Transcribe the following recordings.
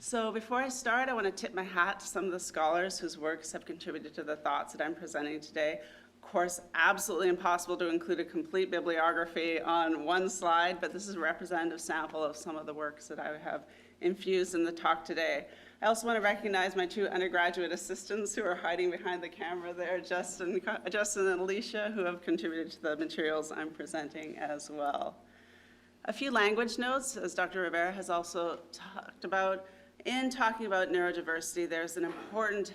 So before I start, I want to tip my hat to some of the scholars whose works have contributed to the thoughts that I'm presenting today. Of course, absolutely impossible to include a complete bibliography on one slide, but this is a representative sample of some of the works that I have infused in the talk today. I also want to recognize my two undergraduate assistants who are hiding behind the camera there, Justin and Alicia, who have contributed to the materials I'm presenting as well. A few language notes, as Dr. Rivera has also talked about. In talking about neurodiversity, there's an important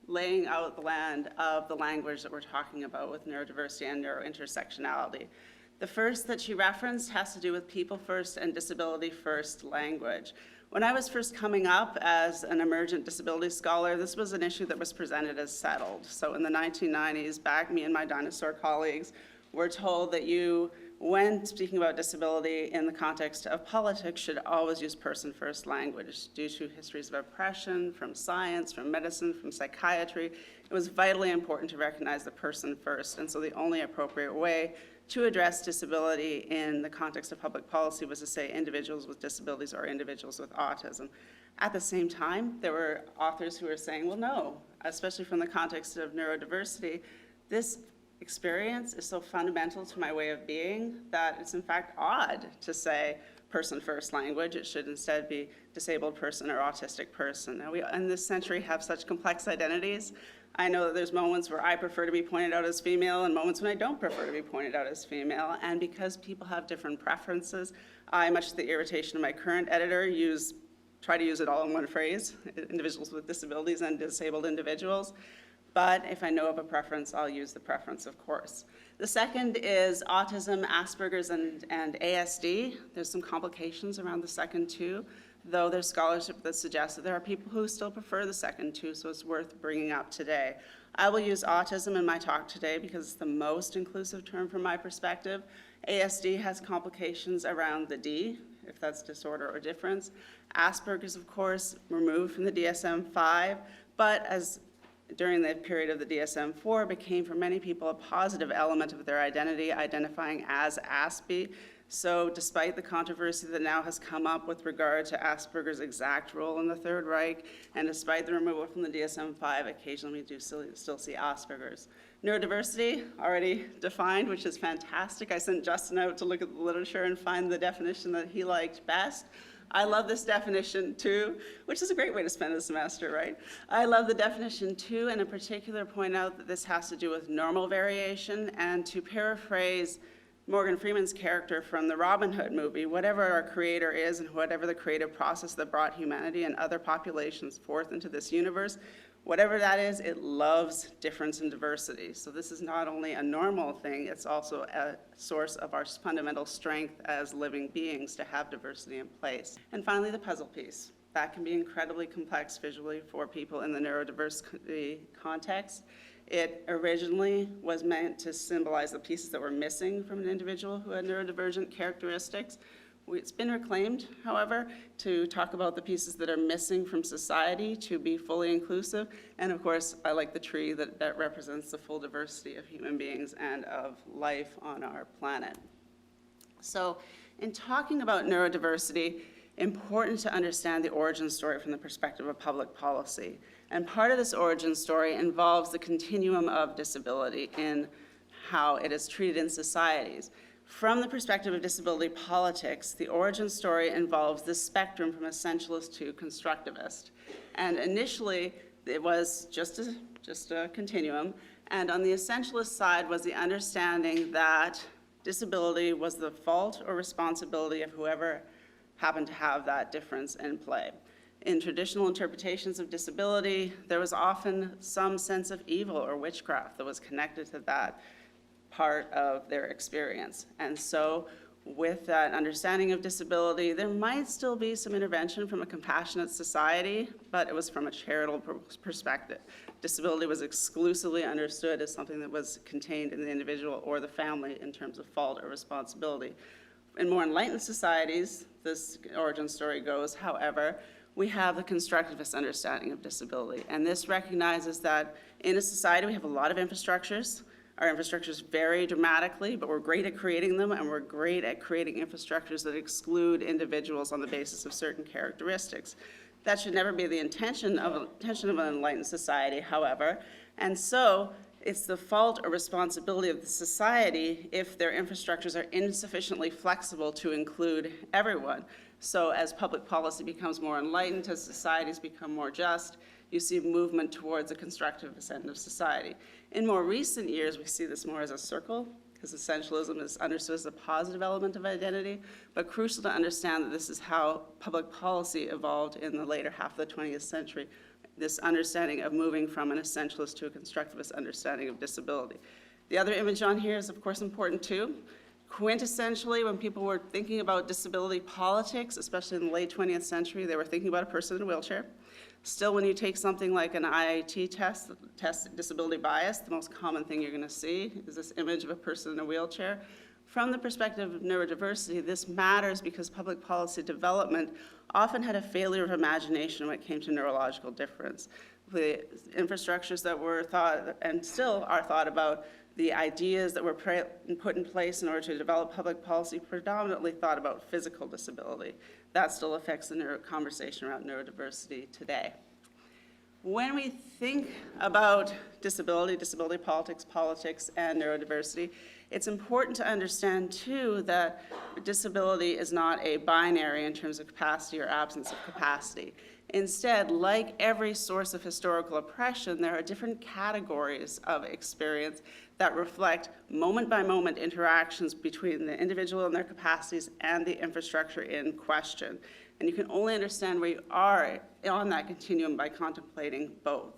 laying out the land of the language that we're talking about with neurodiversity and neurointersectionality. The first that she referenced has to do with people first and disability first language. When I was first coming up as an emergent disability scholar, this was an issue that was presented as settled. So in the 1990s, back, me and my dinosaur colleagues were told that you, when speaking about disability in the context of politics, should always use person-first language due to histories of oppression, from science, from medicine, from psychiatry. It was vitally important to recognize the person first, and so the only appropriate way to address disability in the context of public policy was to say individuals with disabilities or individuals with autism. At the same time, there were authors who were saying, well, no, especially from the context of neurodiversity, this experience is so fundamental to my way of being that it's in fact odd to say person-first language. It should instead be disabled person or autistic person. Now, we in this century have such complex identities. I know that there's moments where I prefer to be pointed out as female and moments when I don't prefer to be pointed out as female. And because people have different preferences, I, much to the irritation of my current editor, try to use it all in one phrase, individuals with disabilities and disabled individuals. But if I know of a preference, I'll use the preference, of course. The second is autism, Asperger's, and ASD. There's some complications around the second two, though there's scholarship that suggests that there are people who still prefer the second two, so it's worth bringing up today. I will use autism in my talk today because it's the most inclusive term from my perspective. ASD has complications around the D, if that's disorder or difference. Asperger's, of course, removed from the DSM-5, but as during the period of the DSM-4 became for many people a positive element of their identity, identifying as ASPE. So despite the controversy that now has come up with regard to Asperger's exact role in the Third Reich, and despite the removal from the DSM-5, occasionally we do still see Asperger's. Neurodiversity, already defined, which is fantastic. I sent Justin out to look at the literature and find the definition that he liked best. I love this definition too, which is a great way to spend a semester, right? I love the definition too, and in particular point out that this has to do with normal variation, and to paraphrase Morgan Freeman's character from the Robin Hood movie, whatever our creator is and whatever the creative process that brought humanity and other populations forth into this universe, whatever that is, it loves difference and diversity. So this is not only a normal thing, it's also a source of our fundamental strength as living beings to have diversity in place. And finally, the puzzle piece. That can be incredibly complex visually for people in the neurodiversity context. It originally was meant to symbolize the pieces that were missing from an individual who had neurodivergent characteristics. It's been reclaimed, however, to talk about the pieces that are missing from society to be fully inclusive. And of course, I like the tree that represents the full diversity of human beings and of life on our planet. So in talking about neurodiversity, important to understand the origin story from the perspective of public policy. And part of this origin story involves the continuum of disability in how it is treated in societies. From the perspective of disability politics, the origin story involves this spectrum from essentialist to constructivist. And initially, it was just a continuum. And on the essentialist side was the understanding that disability was the fault or responsibility of whoever happened to have that difference in play. In traditional interpretations of disability, there was often some sense of evil or witchcraft that was connected to that part of their experience. And so with that understanding of disability, there might still be some intervention from a compassionate society, but it was from a charitable perspective. Disability was exclusively understood as something that was contained in the individual or the family in terms of fault or responsibility. In more enlightened societies, this origin story goes, however, we have the constructivist understanding of disability. And this recognizes that in a society we have a lot of infrastructures. Our infrastructures vary dramatically, but we're great at creating them, and we're great at creating infrastructures that exclude individuals on the basis of certain characteristics. That should never be the intention of an enlightened society, however. And so it's the fault or responsibility of the society if their infrastructures are insufficiently flexible to include everyone. So as public policy becomes more enlightened, as societies become more just, you see movement towards a constructive ascent of society. In more recent years, we see this more as a circle, because essentialism is understood as a positive element of identity, but crucial to understand that this is how public policy evolved in the later half of the 20th century, this understanding of moving from an essentialist to a constructivist understanding of disability. The other image on here is, of course, important too. Quintessentially, when people were thinking about disability politics, especially in the late 20th century, they were thinking about a person in a wheelchair. Still, when you take something like an IIT test, disability bias, the most common thing you're going to see is this image of a person in a wheelchair. From the perspective of neurodiversity, this matters because public policy development often had a failure of imagination when it came to neurological difference. The infrastructures that were thought, and still are thought about, the ideas that were put in place in order to develop public policy predominantly thought about physical disability. That still affects the conversation around neurodiversity today. When we think about disability politics, and neurodiversity, it's important to understand, too, that disability is not a binary in terms of capacity or absence of capacity. Instead, like every source of historical oppression, there are different categories of experience that reflect moment-by-moment interactions between the individual and their capacities and the infrastructure in question. And you can only understand where you are on that continuum by contemplating both.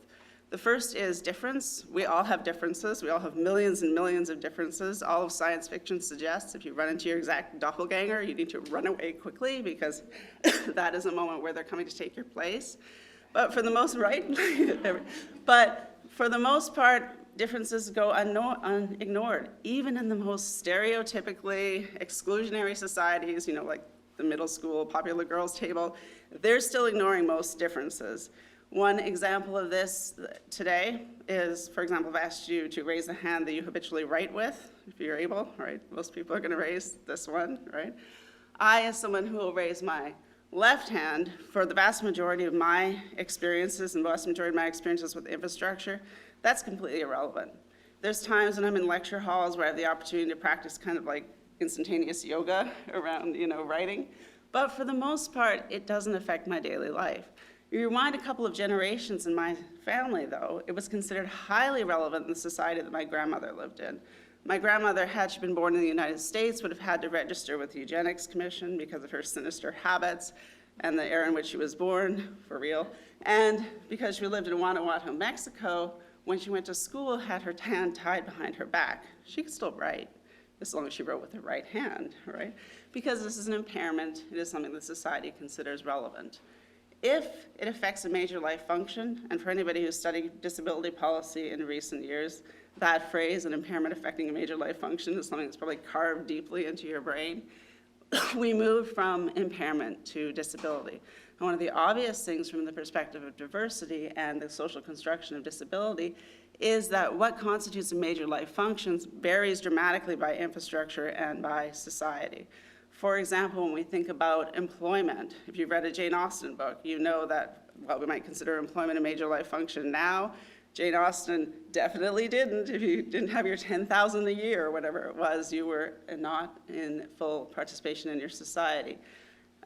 The first is difference. We all have differences. We all have millions and millions of differences. All of science fiction suggests if you run into your exact doppelganger, you need to run away quickly because that is a moment where they're coming to take your place. But for the most, but for the most part, differences go unignored. Even in the most stereotypically exclusionary societies, like the middle school popular girls table, they're still ignoring most differences. One example of this today is, for example, I've asked you to raise the hand that you habitually write with, if you're able, right? Most people are going to raise this one, right? I, as someone who will raise my left hand, for the vast majority of my experiences and vast majority of my experiences with infrastructure, that's completely irrelevant. There's times when I'm in lecture halls where I have the opportunity to practice kind of like instantaneous yoga around, writing. But for the most part, it doesn't affect my daily life. You rewind a couple of generations in my family, though, it was considered highly relevant in the society that my grandmother lived in. My grandmother, had she been born in the United States, would have had to register with the Eugenics Commission because of her sinister habits and the era in which she was born, for real. And because she lived in Guanajuato, Mexico, when she went to school, had her hand tied behind her back. She could still write, as long as she wrote with her right hand, right? Because this is an impairment, it is something that society considers relevant. If it affects a major life function, and for anybody who's studied disability policy in recent years, that phrase, an impairment affecting a major life function, is something that's probably carved deeply into your brain. We move from impairment to disability. And one of the obvious things from the perspective of diversity and the social construction of disability is that what constitutes a major life functions varies dramatically by infrastructure and by society. For example, when we think about employment, if you've read a Jane Austen book, you know that what we might consider employment a major life function now, Jane Austen definitely didn't. If you didn't have your $10,000 a year or whatever it was, you were not in full participation in your society.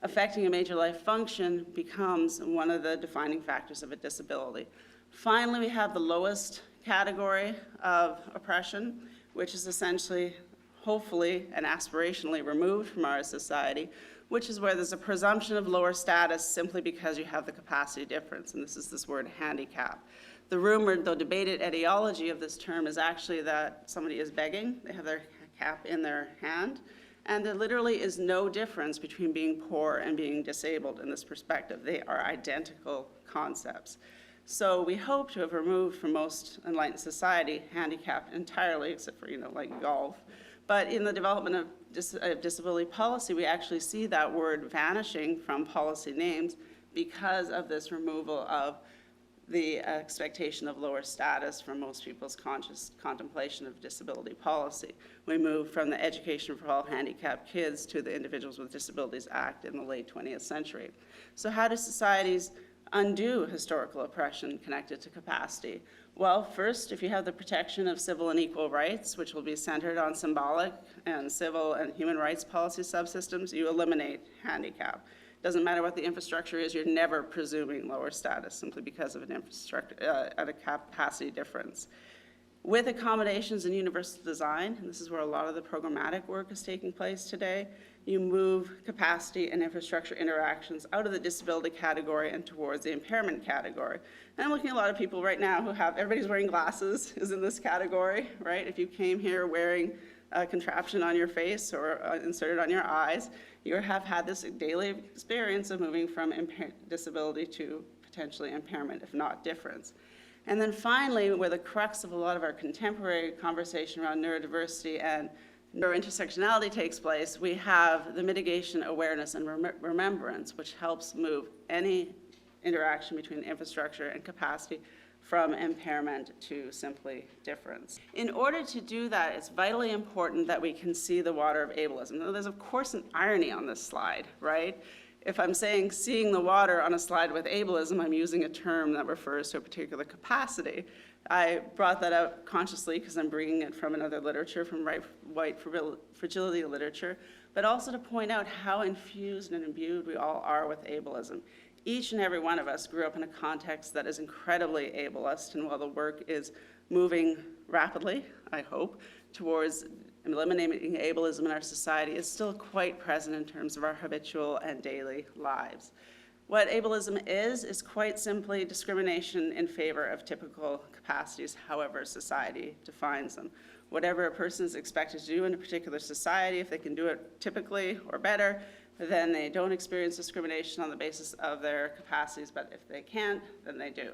Affecting a major life function becomes one of the defining factors of a disability. Finally, we have the lowest category of oppression, which is essentially, hopefully and aspirationally removed from our society, which is where there's a presumption of lower status simply because you have the capacity difference, and this is this word handicap. The rumored, though debated, etiology of this term is actually that somebody is begging, they have their cap in their hand, and there literally is no difference between being poor and being disabled in this perspective. They are identical concepts. So we hope to have removed from most enlightened society handicap entirely, except for, like golf. But in the development of disability policy, we actually see that word vanishing from policy names because of this removal of the expectation of lower status from most people's conscious contemplation of disability policy. We move from the Education for All Handicapped Kids to the Individuals with Disabilities Act in the late 20th century. So how do societies undo historical oppression connected to capacity? Well, first, if you have the protection of civil and equal rights, which will be centered on symbolic and civil and human rights policy subsystems, you eliminate handicap. Doesn't matter what the infrastructure is, you're never presuming lower status simply because of an infrastructure, a capacity difference. With accommodations and universal design, and this is where a lot of the programmatic work is taking place today, you move capacity and infrastructure interactions out of the disability category and towards the impairment category. And I'm looking at a lot of people right now who have, everybody's wearing glasses, is in this category, right? If you came here wearing a contraption on your face or inserted on your eyes, you have had this daily experience of moving from disability to potentially impairment, if not difference. And then finally, where the crux of a lot of our contemporary conversation around neurodiversity and neurointersectionality takes place, we have the mitigation, awareness, and remembrance, which helps move any interaction between infrastructure and capacity from impairment to simply difference. In order to do that, it's vitally important that we can see the water of ableism. Now, there's of course an irony on this slide, right? If I'm saying seeing the water on a slide with ableism, I'm using a term that refers to a particular capacity. I brought that up consciously because I'm bringing it from another literature, from white fragility literature, but also to point out how infused and imbued we all are with ableism. Each and every one of us grew up in a context that is incredibly ableist, and while the work is moving rapidly, I hope, towards eliminating ableism in our society, is still quite present in terms of our habitual and daily lives. What ableism is quite simply discrimination in favor of typical capacities, however society defines them. Whatever a person is expected to do in a particular society, if they can do it typically or better, then they don't experience discrimination on the basis of their capacities, but if they can't, then they do.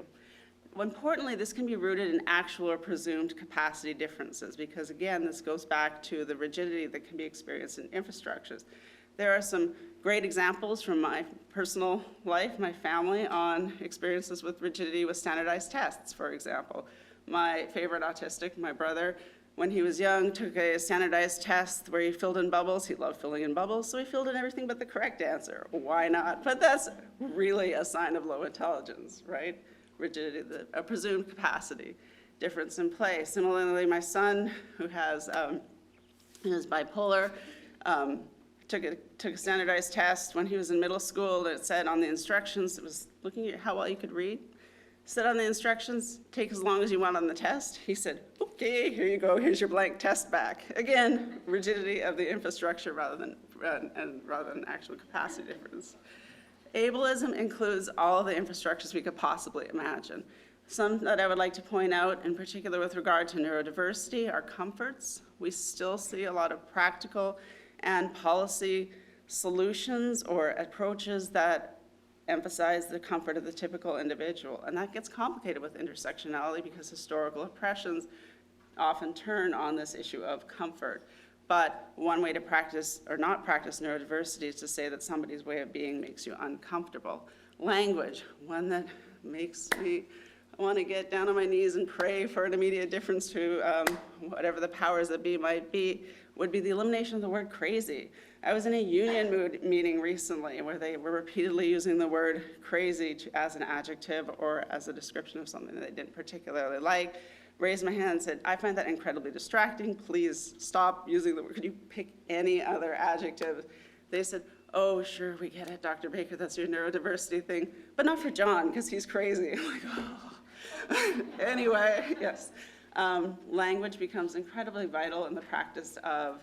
Importantly, this can be rooted in actual or presumed capacity differences, because again, this goes back to the rigidity that can be experienced in infrastructures. There are some great examples from my personal life, my family, on experiences with rigidity with standardized tests, for example. My favorite autistic, my brother, when he was young, took a standardized test where he filled in bubbles. He loved filling in bubbles, so he filled in everything but the correct answer. Why not? But that's really a sign of low intelligence, right? Rigidity, a presumed capacity difference in play. Similarly, my son, who is bipolar, took a standardized test when he was in middle school. It said on the instructions, it was looking at how well you could read. Said on the instructions, take as long as you want on the test. He said, okay, here you go, here's your blank test back. Again, rigidity of the infrastructure rather than actual capacity difference. Ableism includes all the infrastructures we could possibly imagine. Some that I would like to point out, in particular with regard to neurodiversity, are comforts. We still see a lot of practical and policy solutions or approaches that emphasize the comfort of the typical individual. And that gets complicated with intersectionality because historical oppressions often turn on this issue of comfort. But one way to practice or not practice neurodiversity is to say that somebody's way of being makes you uncomfortable. Language, one that makes me want to get down on my knees and pray for an immediate difference to whatever the powers that be might be, would be the elimination of the word crazy. I was in a union meeting recently where they were repeatedly using the word crazy as an adjective or as a description of something that they didn't particularly like. Raised my hand and said, I find that incredibly distracting. Please stop using the word. Could you pick any other adjective? They said, oh, sure, we get it, Dr. Baker, that's your neurodiversity thing, but not for John, because he's crazy. I'm like, oh. Anyway, yes. Language becomes incredibly vital in the practice of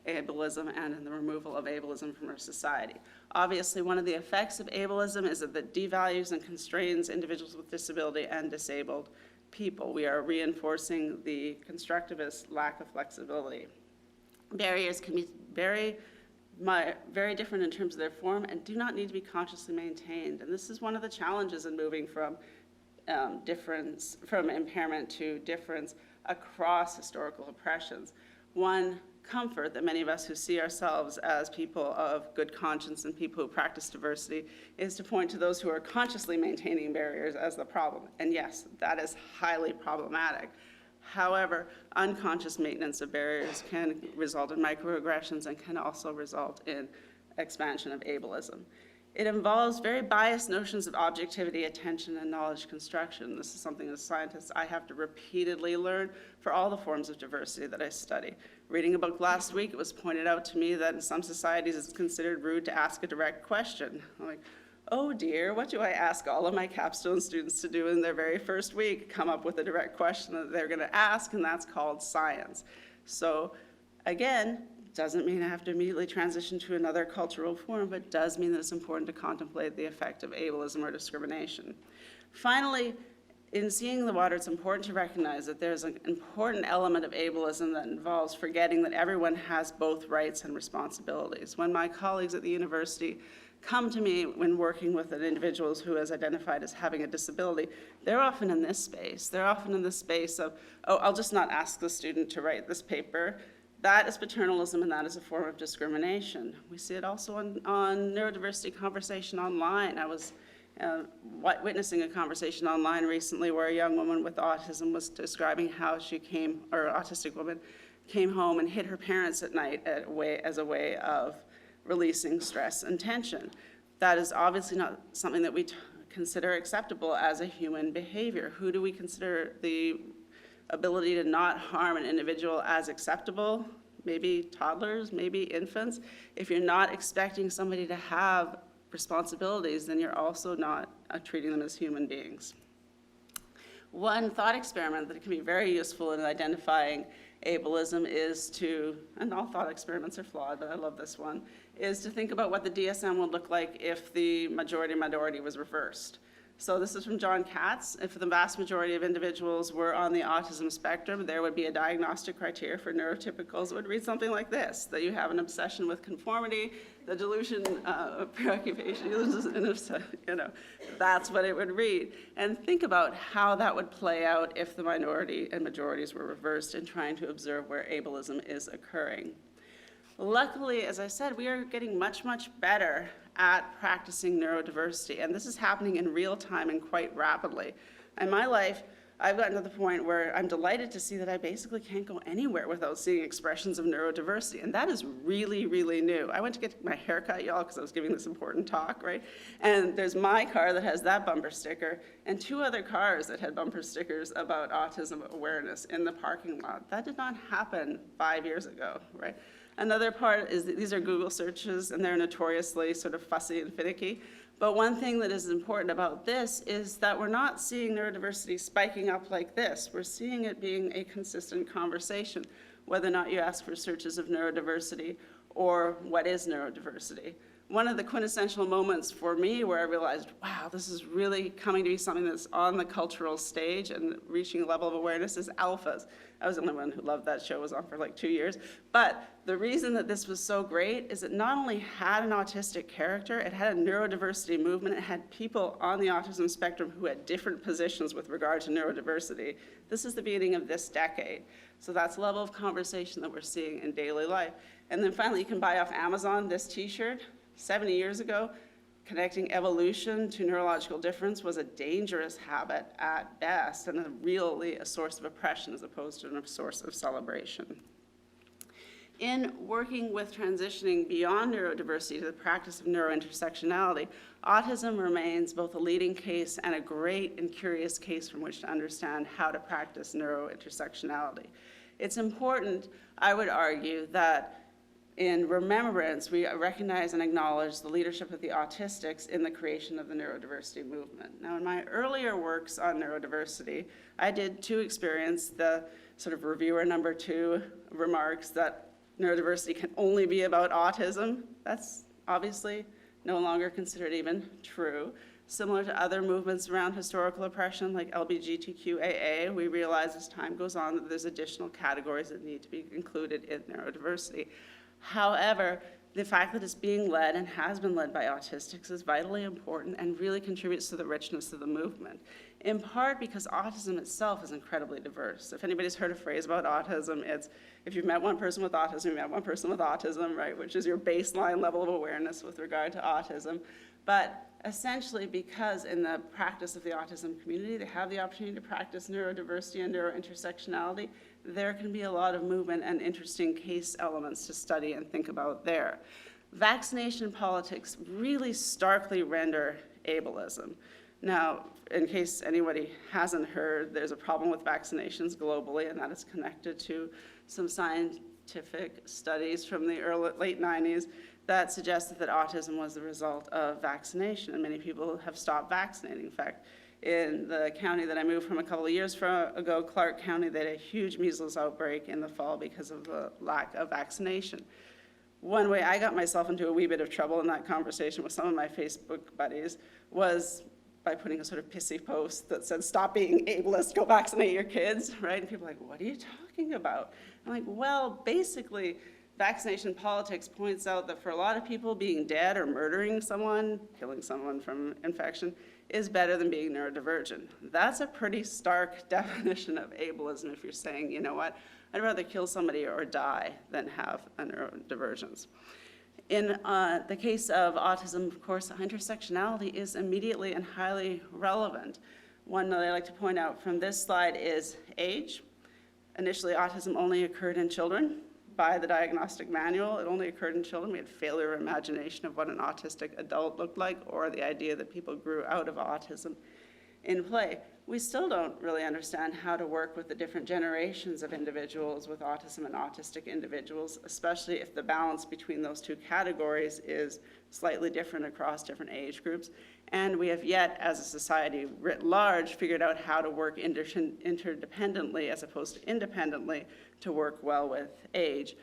ableism and in the removal of ableism from our society. Obviously, one of the effects of ableism is that it devalues and constrains individuals with disability and disabled people. We are reinforcing the constructivist lack of flexibility. Barriers can be very different in terms of their form and do not need to be consciously maintained. And this is one of the challenges in moving from impairment to difference across historical oppressions. One comfort that many of us who see ourselves as people of good conscience and people who practice diversity is to point to those who are consciously maintaining barriers as the problem. And yes, that is highly problematic. However, unconscious maintenance of barriers can result in microaggressions and can also result in expansion of ableism. It involves very biased notions of objectivity, attention, and knowledge construction. This is something as scientists I have to repeatedly learn for all the forms of diversity that I study. Reading a book last week, it was pointed out to me that in some societies it's considered rude to ask a direct question. I'm like, oh dear, what do I ask all of my capstone students to do in their very first week? Come up with a direct question that they're gonna ask, and that's called science. So again, doesn't mean I have to immediately transition to another cultural form, but does mean that it's important to contemplate the effect of ableism or discrimination. Finally, in seeing the water, it's important to recognize that there's an important element of ableism that involves forgetting that everyone has both rights and responsibilities. When my colleagues at the university come to me when working with an individual who is identified as having a disability, they're often in this space. They're often in the space of, oh, I'll just not ask the student to write this paper. That is paternalism, and that is a form of discrimination. We see it also on neurodiversity conversation online. I was witnessing a conversation online recently where a young woman with autism was describing how or an autistic woman, came home and hit her parents at night as a way of releasing stress and tension. That is obviously not something that we consider acceptable as a human behavior. Who do we consider the ability to not harm an individual as acceptable? Maybe toddlers, maybe infants. If you're not expecting somebody to have responsibilities, then you're also not treating them as human beings. One thought experiment that can be very useful in identifying ableism is to, and all thought experiments are flawed, but I love this one, is to think about what the DSM would look like if the majority-minority was reversed. So this is from John Katz. If the vast majority of individuals were on the autism spectrum, there would be a diagnostic criteria for neurotypicals. It would read something like this, that you have an obsession with conformity, the delusion of preoccupation, that's what it would read. And think about how that would play out if the minority and majorities were reversed in trying to observe where ableism is occurring. Luckily, as I said, we are getting much, much better at practicing neurodiversity, and this is happening in real time and quite rapidly. In my life, I've gotten to the point where I'm delighted to see that I basically can't go anywhere without seeing expressions of neurodiversity, and that is really, really new. I went to get my hair cut, y'all, because I was giving this important talk, right? And there's my car that has that bumper sticker, and 2 other cars that had bumper stickers about autism awareness in the parking lot. That did not happen 5 years ago, right? Another part is that these are Google searches, and they're notoriously sort of fussy and finicky. But one thing that is important about this is that we're not seeing neurodiversity spiking up like this. We're seeing it being a consistent conversation, whether or not you ask for searches of neurodiversity or what is neurodiversity. One of the quintessential moments for me where I realized, wow, this is really coming to be something that's on the cultural stage and reaching a level of awareness is alphas. I was the only one who loved that show. It was on for like 2 years. But the reason that this was so great is it not only had an autistic character, it had a neurodiversity movement, it had people on the autism spectrum who had different positions with regard to neurodiversity. This is the beginning of this decade. So that's the level of conversation that we're seeing in daily life. And then finally, you can buy off Amazon this t-shirt. 70 years ago, connecting evolution to neurological difference was a dangerous habit at best and really a source of oppression as opposed to a source of celebration. In working with transitioning beyond neurodiversity to the practice of neurointersectionality, autism remains both a leading case and a great and curious case from which to understand how to practice neurointersectionality. It's important, I would argue, that in remembrance, we recognize and acknowledge the leadership of the autistics in the creation of the neurodiversity movement. Now, in my earlier works on neurodiversity, I did experience the sort of reviewer number 2 remarks that neurodiversity can only be about autism. That's obviously no longer considered even true. Similar to other movements around historical oppression like LGBTQAA, we realize as time goes on that there's additional categories that need to be included in neurodiversity. However, the fact that it's being led and has been led by autistics is vitally important and really contributes to the richness of the movement, in part because autism itself is incredibly diverse. If anybody's heard a phrase about autism, it's if you've met one person with autism, you've met one person with autism, right, which is your baseline level of awareness with regard to autism. But essentially, because in the practice of the autism community, they have the opportunity to practice neurodiversity and neurointersectionality, there can be a lot of movement and interesting case elements to study and think about there. vaccination politics really starkly render ableism. Now, in case anybody hasn't heard, there's a problem with vaccinations globally, and that is connected to some scientific studies from the late 90s that suggested that autism was the result of vaccination, and many people have stopped vaccinating. In fact, in the county that I moved from a couple of years ago, Clark County, they had a huge measles outbreak in the fall because of the lack of vaccination. One way I got myself into a wee bit of trouble in that conversation with some of my Facebook buddies was by putting a sort of pissy post that said, stop being ableist, go vaccinate your kids, right? And people are like, what are you talking about? I'm like, well, basically, vaccination politics points out that for a lot of people, being dead or murdering someone, killing someone from infection, is better than being neurodivergent. That's a pretty stark definition of ableism if you're saying, you know what, I'd rather kill somebody or die than have a neurodivergence. In the case of autism, of course, intersectionality is immediately and highly relevant. One that I like to point out from this slide is age. Initially, autism only occurred in children. By the diagnostic manual, it only occurred in children. We had failure of imagination of what an autistic adult looked like, or the idea that people grew out of autism in play. We still don't really understand how to work with the different generations of individuals with autism and autistic individuals, especially if the balance between those two categories is slightly different across different age groups. And we have yet, as a society writ large, figured out how to work interdependently as opposed to independently to work well with age.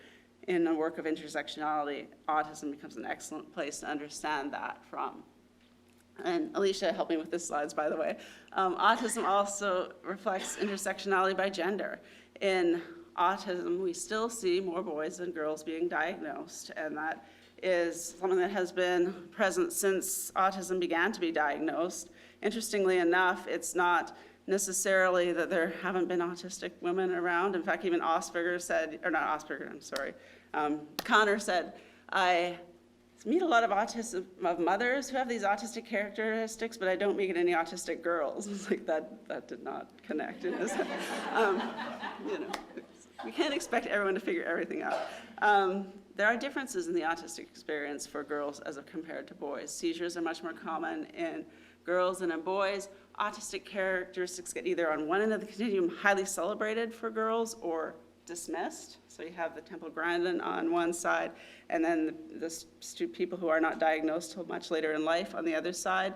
In the work of intersectionality, autism becomes an excellent place to understand that from. And Alicia helped me with the slides, by the way. Autism also reflects intersectionality by gender. In autism, we still see more boys than girls being diagnosed, and that is something that has been present since autism began to be diagnosed. Interestingly enough, it's not necessarily that there haven't been autistic women around. In fact, even Asperger said, or not Asperger, I'm sorry, Connor said, I meet a lot of mothers who have these autistic characteristics, but I don't meet any autistic girls. It's like that did not connect in his head. You know, we can't expect everyone to figure everything out. There are differences in the autistic experience for girls as compared to boys. Seizures are much more common in girls than in boys. Autistic characteristics get either on one end of the continuum highly celebrated for girls or dismissed. So you have the temple grandin on one side, and then the people who are not diagnosed till much later in life on the other side.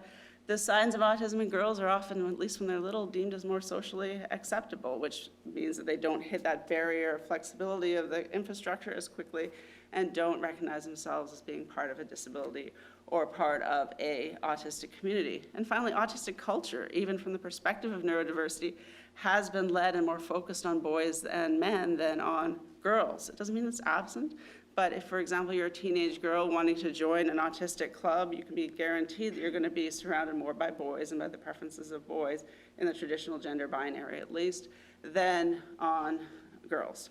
The signs of autism in girls are often, at least when they're little, deemed as more socially acceptable, which means that they don't hit that barrier of flexibility of the infrastructure as quickly and don't recognize themselves as being part of a disability or part of a autistic community. And finally, autistic culture, even from the perspective of neurodiversity, has been led and more focused on boys and men than on girls. It doesn't mean it's absent, but if, for example, you're a teenage girl wanting to join an autistic club, you can be guaranteed that you're going to be surrounded more by boys and by the preferences of boys in the traditional gender binary, at least, than on girls.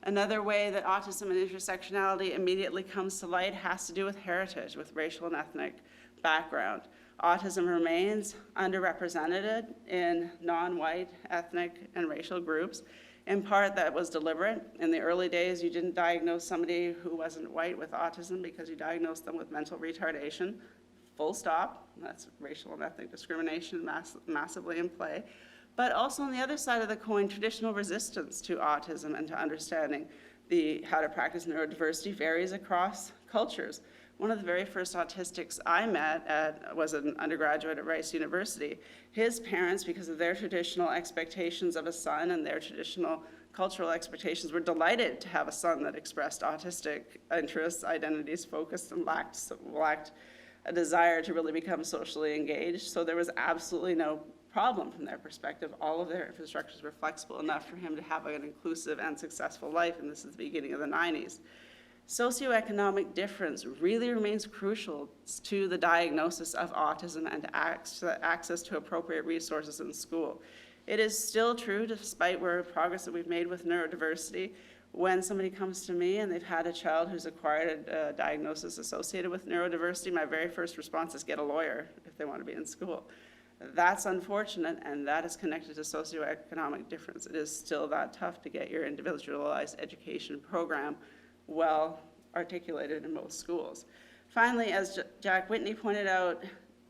Another way that autism and intersectionality immediately comes to light has to do with heritage, with racial and ethnic background. Autism remains underrepresented in non-white ethnic and racial groups. In part, that was deliberate. In the early days, you didn't diagnose somebody who wasn't white with autism because you diagnosed them with mental retardation. Full stop. That's racial and ethnic discrimination massively in play. But also on the other side of the coin, traditional resistance to autism and to understanding how to practice neurodiversity varies across cultures. One of the very first autistics I met was an undergraduate at Rice University. His parents, because of their traditional expectations of a son and their traditional cultural expectations, were delighted to have a son that expressed autistic interests, identities, focused, and lacked a desire to really become socially engaged. So there was absolutely no problem from their perspective. All of their infrastructures were flexible enough for him to have an inclusive and successful life, and this is the beginning of the 90s. Socioeconomic difference really remains crucial to the diagnosis of autism and access to appropriate resources in school. It is still true, despite progress that we've made with neurodiversity, when somebody comes to me and they've had a child who's acquired a diagnosis associated with neurodiversity, my very first response is get a lawyer if they want to be in school. That's unfortunate, and that is connected to socioeconomic difference. It is still that tough to get your individualized education program well articulated in most schools. Finally, as Jack Whitney pointed out,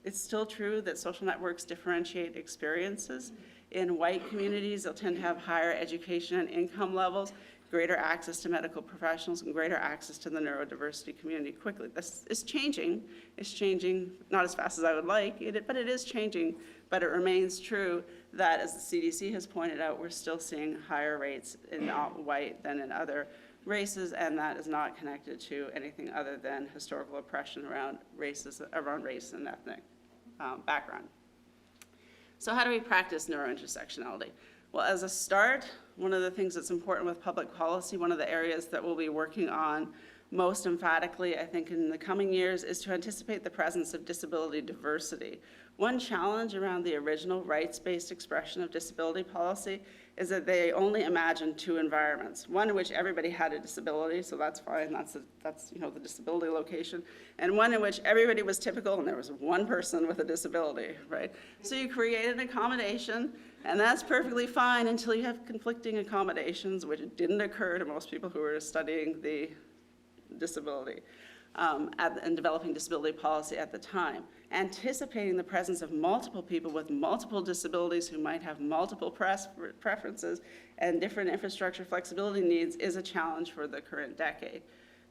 it's still true that social networks differentiate experiences. In white communities, they'll tend to have higher education and income levels, greater access to medical professionals, and greater access to the neurodiversity community quickly. This is changing. It's changing, not as fast as I would like, but it is changing. But it remains true that, as the CDC has pointed out, we're still seeing higher rates in not white than in other races, and that is not connected to anything other than historical oppression around race and ethnic background. So how do we practice neurointersectionality? Well, as a start, one of the things that's important with public policy, one of the areas that we'll be working on most emphatically, I think, in the coming years is to anticipate the presence of disability diversity. One challenge around the original rights-based expression of disability policy is that they only imagined two environments, one in which everybody had a disability, so that's fine, that's the disability location, and one in which everybody was typical and there was one person with a disability, right? So you created an accommodation, and that's perfectly fine until you have conflicting accommodations, which didn't occur to most people who were studying the disability and developing disability policy at the time. Anticipating the presence of multiple people with multiple disabilities who might have multiple preferences and different infrastructure flexibility needs is a challenge for the current decade.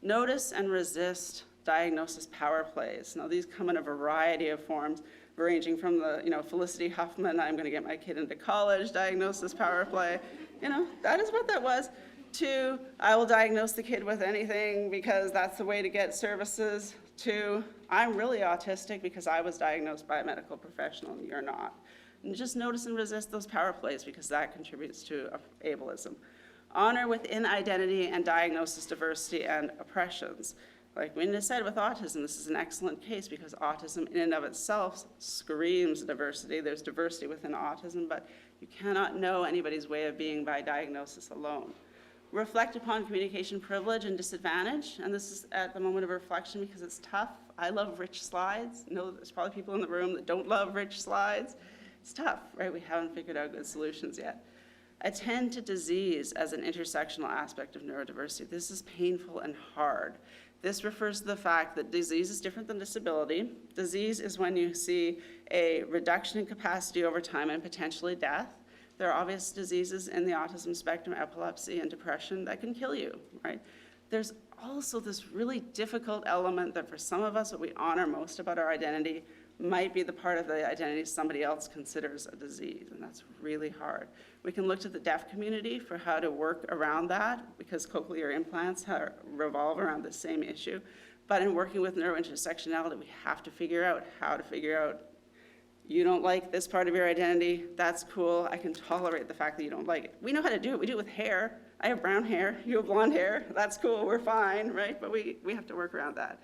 Notice and resist diagnosis power plays. Now, these come in a variety of forms, ranging from the, Felicity Huffman, I'm gonna get my kid into college, diagnosis power play. That is what that was. To, I will diagnose the kid with anything because that's the way to get services, to, I'm really autistic because I was diagnosed by a medical professional and you're not. And just notice and resist those power plays because that contributes to ableism. Honor within identity and diagnosis diversity and oppressions. Like Winda said with autism, this is an excellent case because autism in and of itself screams diversity. There's diversity within autism, but you cannot know anybody's way of being by diagnosis alone. Reflect upon communication privilege and disadvantage, and this is at the moment of reflection because it's tough. I love rich slides. There's probably people in the room that don't love rich slides. It's tough, right? We haven't figured out good solutions yet. Attend to disease as an intersectional aspect of neurodiversity. This is painful and hard. This refers to the fact that disease is different than disability. Disease is when you see a reduction in capacity over time and potentially death. There are obvious diseases in the autism spectrum, epilepsy and depression, that can kill you, right? There's also this really difficult element that for some of us, what we honor most about our identity might be the part of the identity somebody else considers a disease, and that's really hard. We can look to the deaf community for how to work around that because cochlear implants revolve around the same issue. But in working with neurointersectionality, we have to figure out how to figure out you don't like this part of your identity, that's cool. I can tolerate the fact that you don't like it. We know how to do it. We do it with hair. I have brown hair, you have blonde hair. That's cool, we're fine, right? But we have to work around that.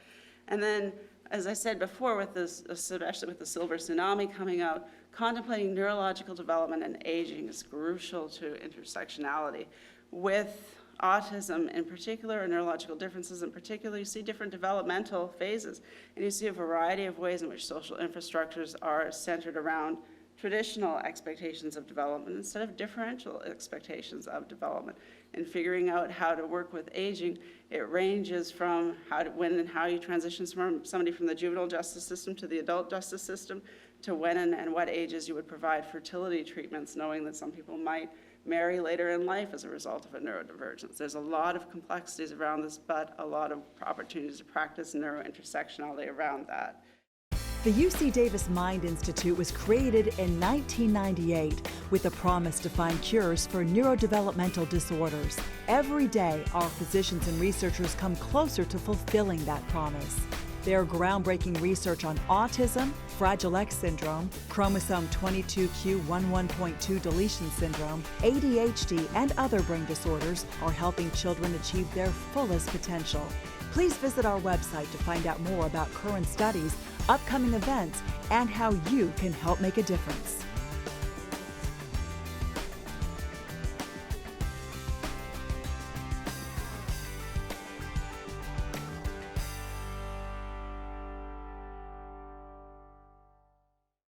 And then, as I said before, with this, especially with the silver tsunami coming out, contemplating neurological development and aging is crucial to intersectionality. With autism in particular, or neurological differences in particular, you see different developmental phases, and you see a variety of ways in which social infrastructures are centered around traditional expectations of development instead of differential expectations of development. And figuring out how to work with aging, it ranges from when and how you transition from somebody from the juvenile justice system to the adult justice system, to when and what ages you would provide fertility treatments, knowing that some people might marry later in life as a result of a neurodivergence. There's a lot of complexities around this, but a lot of opportunities to practice neurointersectionality around that. The UC Davis Mind Institute was created in 1998 with a promise to find cures for neurodevelopmental disorders. Every day, our physicians and researchers come closer to fulfilling that promise. Their groundbreaking research on autism, Fragile X syndrome, chromosome 22q11.2 deletion syndrome, ADHD, and other brain disorders are helping children achieve their fullest potential. Please visit our website to find out more about current studies, upcoming events, and how you can help make a difference.